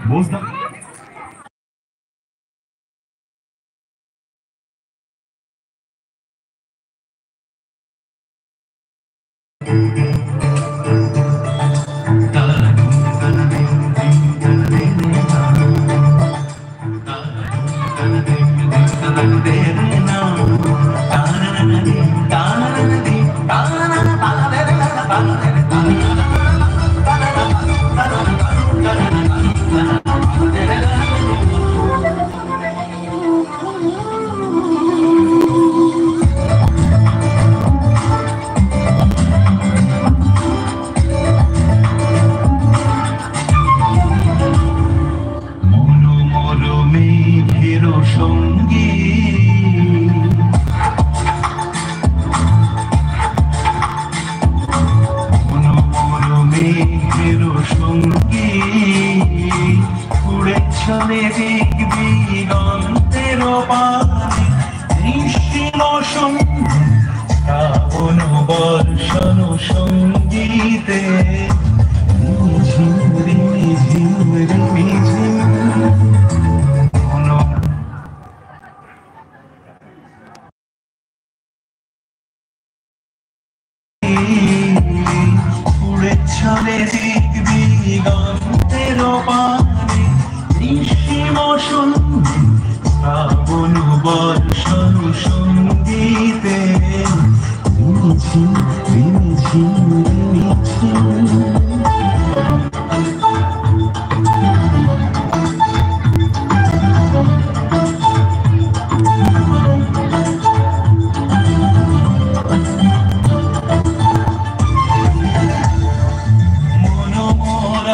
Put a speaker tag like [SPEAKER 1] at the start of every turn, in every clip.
[SPEAKER 1] বুঝলাম। সঙ্গী মেঘের সঙ্গী উড়ে চলে দেখবি গন্তের পানে নিশ্চিম শ্রাবণ বর্ষণ সঙ্গীতে ঝিমরি ঝিমরি উড়ে চলে দেখবি গন্তের পানে নিশ্চিম শ্রাবণ বর্ষণ সঙ্গীতে ঝিম ঝিম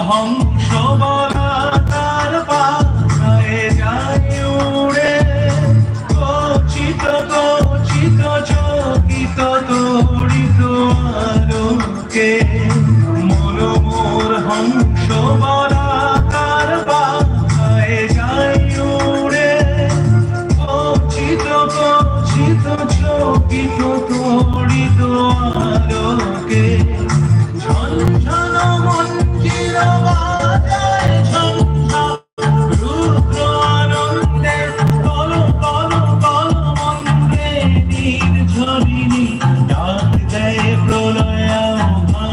[SPEAKER 1] হংস বলা তার পায়ে যায় উড়ে কচিত কচিত চকিত তড়িত আলোকে মনোমোর হংস বলা তার পায়ে যায় উড়ে কচিত কচিত চকিত তড়িত আলোকে ঝনঝন মঞ্জির বাজায় ঝনঝন রুদ্র আনন্দে কল কল কল মন্ত্রে নির্ঝরিণী ডাক দেয় প্রলয়াভারে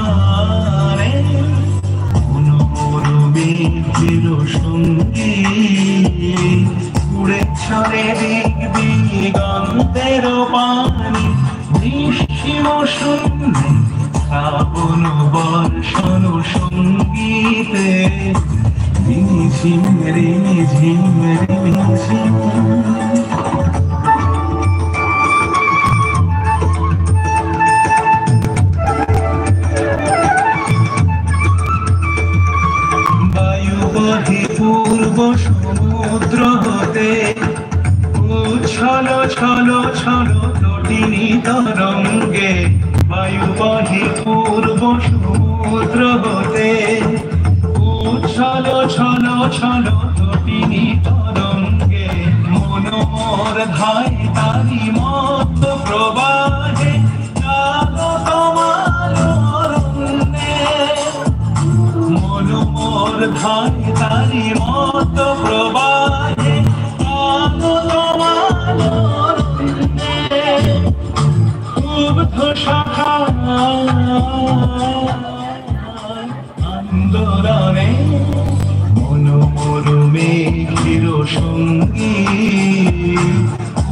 [SPEAKER 1] মনোমোর মেঘের সঙ্গী উড়ে চলে দেখবি গন্তের পানে নিশ্চিম শূন্যে শ্রাবণ বর্ষণ সঙ্গীতে ঝিম ঝিম ঝিম বায়ু বহে পূর্ব সমুদ্র হতে উচ্ছল ছল ছল তটিনী তরঙ্গে বায়ু বহে পূর্ব সমুদ্র হতে উচ্ছল ছল ছল তটিনী তরঙ্গে মনোমর ধায় তারি মত প্রবাহে জাগো তোমার অরণ্যে মনোমর ধায় তারি মত প্রবাহে জাগো তোমার অরণ্যে ক্ষুব্ধ শাখা আন্দোলনে মনোমোর মেঘের সঙ্গী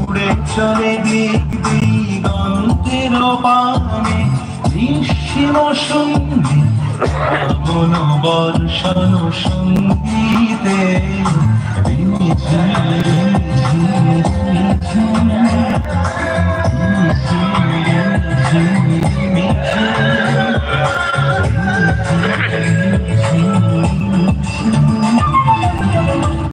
[SPEAKER 1] উড়ে চলে দেখবি গন্তের পানে নিশ্চিম সঙ্গী শ্রাবণ বর্ষণ সঙ্গীতে